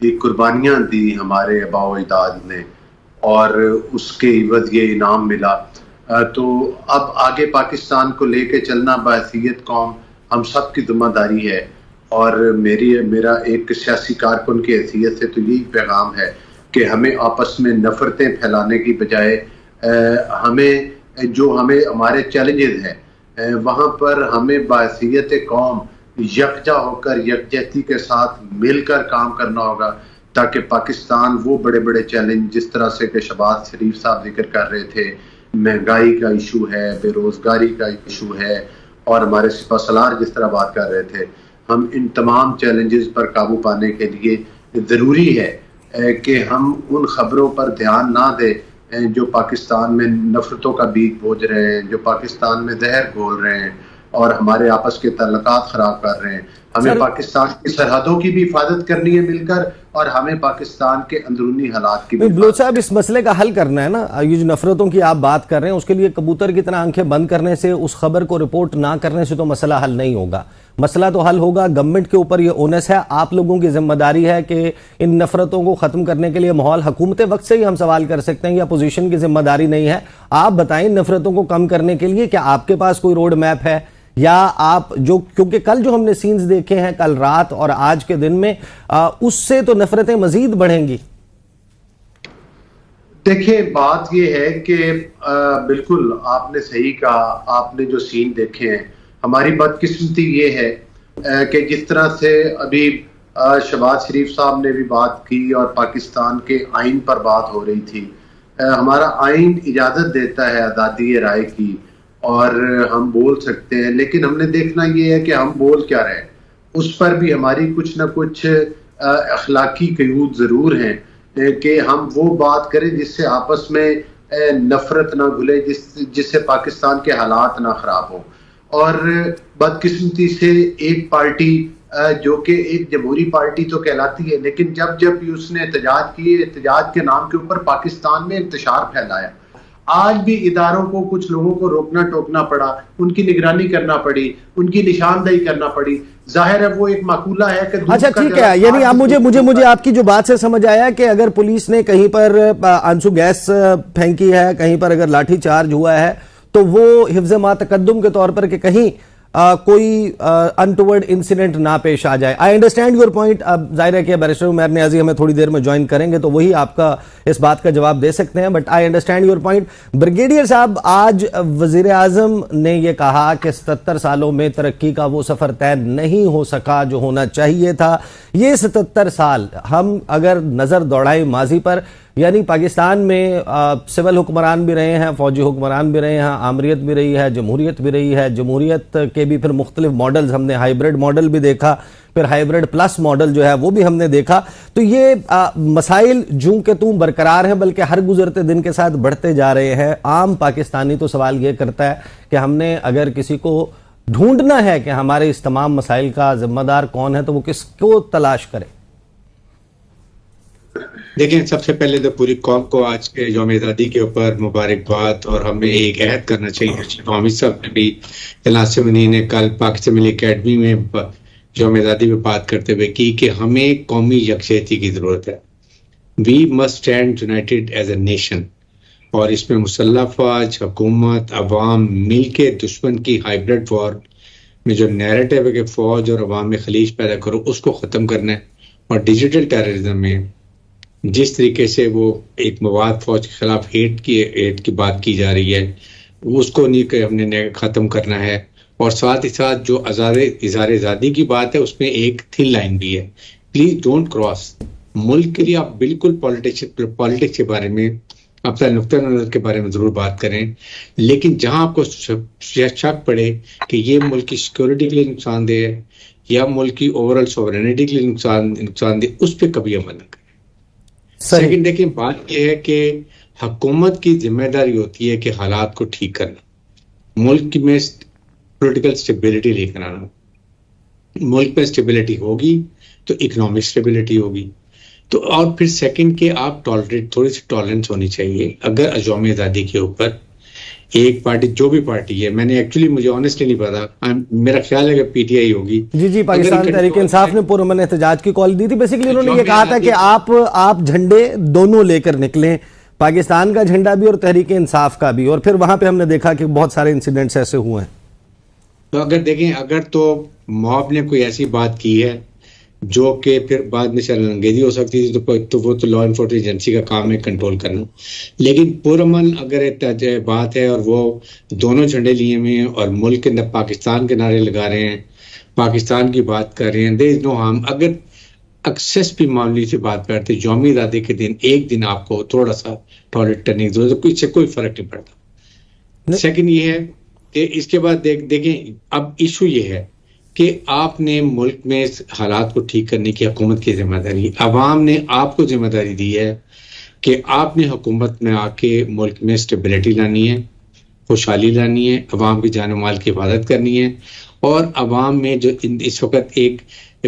یہ قربانیاں دی ہمارے آباء و اجداد نے اور اس کے عوض یہ انعام ملا، تو اب آگے پاکستان کو لے کے چلنا بحیثیت قوم ہم سب کی ذمہ داری ہے. اور میرا ایک سیاسی کارکن کی حیثیت سے تو یہی پیغام ہے کہ ہمیں آپس میں نفرتیں پھیلانے کی بجائے ہمیں ہمارے چیلنجز ہیں وہاں پر ہمیں بحیثیت قوم یکجا ہو کر یکجہتی کے ساتھ مل کر کام کرنا ہوگا، تاکہ پاکستان وہ بڑے بڑے چیلنج جس طرح سے کہ شہباز شریف صاحب ذکر کر رہے تھے، مہنگائی کا ایشو ہے، بے روزگاری کا ایشو ہے، اور ہمارے سپہ سالار جس طرح بات کر رہے تھے، ہم ان تمام چیلنجز پر قابو پانے کے لیے ضروری ہے کہ ہم ان خبروں پر دھیان نہ دیں جو پاکستان میں نفرتوں کا بیج بوجھ رہے ہیں، جو پاکستان میں زہر گھول رہے ہیں اور ہمارے آپس کے تعلقات خراب کر رہے ہیں. ہمیں پاکستان کی سرحدوں کی بھی حفاظت کرنی ہے مل کر، اور ہمیں پاکستان کے اندرونی حالات کی بھی. بلوچ صاحب، اس مسئلے کا حل کرنا ہے نا، یہ جو نفرتوں کی آپ بات کر رہے ہیں، اس کے لیے کبوتر کی طرح آنکھیں بند کرنے سے، اس خبر کو رپورٹ نہ کرنے سے تو مسئلہ حل نہیں ہوگا. مسئلہ تو حل ہوگا، گورنمنٹ کے اوپر یہ اونس ہے، آپ لوگوں کی ذمہ داری ہے کہ ان نفرتوں کو ختم کرنے کے لیے ماحول، حکومت وقت سے ہی ہم سوال کر سکتے ہیں، یا اپوزیشن کی ذمہ داری نہیں ہے. آپ بتائیں نفرتوں کو کم کرنے کے لیے کیا آپ کے پاس کوئی روڈ میپ ہے، یا آپ کیونکہ کل جو ہم نے سینز دیکھے ہیں کل رات اور آج کے دن میں، اس سے تو نفرتیں مزید بڑھیں گی. دیکھیں بات یہ ہے کہ بالکل آپ نے صحیح کہا، آپ نے جو سین دیکھے ہیں، ہماری بدقسمتی یہ ہے کہ جس طرح سے ابھی شہباز شریف صاحب نے بھی بات کی اور پاکستان کے آئین پر بات ہو رہی تھی، ہمارا آئین اجازت دیتا ہے آزادی رائے کی اور ہم بول سکتے ہیں، لیکن ہم نے دیکھنا یہ ہے کہ ہم بول کیا رہے ہیں. اس پر بھی ہماری کچھ نہ کچھ اخلاقی قیود ضرور ہیں کہ ہم وہ بات کریں جس سے آپس میں نفرت نہ گھلے، جس سے پاکستان کے حالات نہ خراب ہوں. اور بدقسمتی سے ایک پارٹی جو کہ ایک جمہوری پارٹی تو کہلاتی ہے، لیکن جب بھی اس نے احتجاج کیے، احتجاج کے نام کے اوپر پاکستان میں انتشار پھیلایا. آج بھی اداروں کو کچھ لوگوں کو روکنا ٹوکنا پڑا، ان کی نگرانی کرنا پڑی، ان کی نشاندہی کرنا پڑی. ظاہر ہے وہ ایک مقولہ ہے کہ اچھا ٹھیک ہے، یعنی اب مجھے آپ کی جو بات سے سمجھ آیا کہ اگر پولیس نے کہیں پر آنسو گیس پھینکی ہے، کہیں پر اگر لاٹھی چارج ہوا ہے، تو وہ حفظ ما تقدم کے طور پر کہ کہیں کوئی انٹورڈ انسیڈنٹ نہ پیش آ جائے. I understand your point. اب ظاہر ہے کہ بیرسٹر عمیر نیازی ہمیں تھوڑی دیر میں جوائن کریں گے تو وہی آپ کا اس بات کا جواب دے سکتے ہیں، but I understand your point. Brigadier صاحب، آج وزیر اعظم نے یہ کہا کہ 77 سالوں میں ترقی کا وہ سفر طے نہیں ہو سکا جو ہونا چاہیے تھا. یہ 77 سال ہم اگر نظر دوڑائیں ماضی پر، یعنی پاکستان میں سول حکمران بھی رہے ہیں، فوجی حکمران بھی رہے ہیں، آمریت بھی رہی ہے، جمہوریت بھی رہی ہے. جمہوریت کے بھی پھر مختلف ماڈلز ہم نے ہائیبرڈ ماڈل بھی دیکھا، پھر ہائیبرڈ پلس ماڈل جو ہے وہ بھی ہم نے دیکھا. تو یہ مسائل جوں کہ توں برقرار ہیں، بلکہ ہر گزرتے دن کے ساتھ بڑھتے جا رہے ہیں. عام پاکستانی تو سوال یہ کرتا ہے کہ ہم نے اگر کسی کو ڈھونڈنا ہے کہ ہمارے اس تمام مسائل کا ذمہ دار کون ہے تو وہ کس کو تلاش کرے؟ دیکھیں، سب سے پہلے تو پوری قوم کو آج کے یوم آزادی کے اوپر مبارکباد، اور ہمیں ایک عہد کرنا چاہیے. حامد صاحب نے بھی جناس منی نے کل پاکستان ملی اکیڈمی میں یوم آزادی پہ بات کرتے ہوئے کی کہ ہمیں قومی یکجہتی کی ضرورت ہے. We must stand united as a nation, اور اس میں مسلح افواج، حکومت، عوام مل کے دشمن کی ہائیبرڈ وار میں جو نیریٹو ہے کہ فوج اور عوام میں خلیج پیدا کرو، اس کو ختم کرنا ہے. اور ڈیجیٹل ٹیررزم میں جس طریقے سے وہ ایک مواد فوج کے خلاف ہیٹ کی بات کی جا رہی ہے، اس کو نہیں کہ ہم نے ختم کرنا ہے. اور ساتھ ہی ساتھ جو اظہار آزادی کی بات ہے، اس میں ایک تھن لائن بھی ہے. Please don't cross. ملک کے لیے آپ بالکل پالیٹکس کے بارے میں، اپنا نقطہ نظر کے بارے میں ضرور بات کریں، لیکن جہاں آپ کو شک پڑے کہ یہ ملک کی سیکورٹی کے لیے نقصان دہ ہے یا ملک کی اوورآل سوورینٹی کے لیے نقصان دہ، اس پہ کبھی عمل نہ کریں. سیکنڈ، دیکھیں بات یہ ہے کہ حکومت کی ذمہ داری ہوتی ہے کہ حالات کو ٹھیک کرنا، ملک میں پولیٹیکل سٹیبلٹی لے کر آنا. ملک میں سٹیبلٹی ہوگی تو اکنامک سٹیبلٹی ہوگی. تو اور پھر سیکنڈ کہ آپ تھوڑی سی ٹالرنس ہونی چاہیے. اگر یوم آزادی کے اوپر ایک پارٹی جو بھی پارٹی ہے، میں نے ایکچولی مجھے آنیسٹلی نہیں پتا، میرا خیال ہے کہ پی ٹی آئی ہوگی. جی پاکستان تحریک انصاف نے پرامن احتجاج کی کال دی تھی. بیسیکلی انہوں نے یہ کہا تھا کہ آپ جھنڈے دونوں لے کر نکلیں، پاکستان کا جھنڈا بھی اور تحریک انصاف کا بھی، اور پھر وہاں پہ ہم نے دیکھا کہ بہت سارے انسیڈنٹس ایسے ہوئے ہیں. تو اگر دیکھیں، اگر تو موب نے کوئی ایسی بات کی ہے جو کہ پھر بعد میں شرم انگیزی ہو سکتی تھی، تو وہ تو لا انفورسمنٹ ایجنسی کا کام ہے کنٹرول کرنا. لیکن پرامن اگر بات ہے اور وہ دونوں جھنڈے لیے ہوئے ہیں اور ملک کے اندر پاکستان کے نعرے لگا رہے ہیں، پاکستان کی بات کر رہے ہیں، دیر از نو ہارم. اگر ایکسیس بھی معاملے سے بات کرتے یوم آزادی کے دن ایک دن آپ کو تھوڑا سا ٹوائلٹ کرنے کی ضرورت ہے، اس سے کوئی فرق نہیں پڑتا. سیکنڈ یہ ہے کہ اس کے بعد دیکھیں اب ایشو یہ ہے کہ آپ نے ملک میں حالات کو ٹھیک کرنے کی حکومت کی ذمہ داری، عوام نے آپ کو ذمہ داری دی ہے کہ آپ نے حکومت میں آ کے ملک میں اسٹیبلٹی لانی ہے، خوشحالی لانی ہے، عوام کی جان و مال کی حفاظت کرنی ہے، اور عوام میں جو اس وقت ایک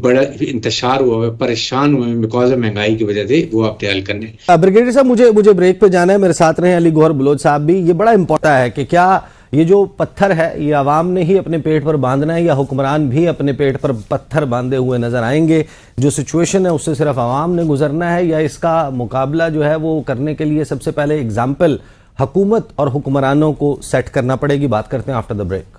بڑا انتشار ہوا ہے، پریشان ہوئے ہیں بیکاز آف مہنگائی کی وجہ سے، وہ آپ نے حل کرنے. بریگیڈیئر صاحب مجھے بریک پہ جانا ہے، میرے ساتھ رہے علی گوہر بلوچ صاحب بھی. یہ بڑا امپورٹنٹ ہے کہ کیا یہ جو پتھر ہے یہ عوام نے ہی اپنے پیٹ پر باندھنا ہے یا حکمران بھی اپنے پیٹ پر پتھر باندھے ہوئے نظر آئیں گے؟ جو سچویشن ہے اس سے صرف عوام نے گزرنا ہے یا اس کا مقابلہ جو ہے وہ کرنے کے لیے سب سے پہلے اگزامپل حکومت اور حکمرانوں کو سیٹ کرنا پڑے گی؟ بات کرتے ہیں آفٹر دا بریک.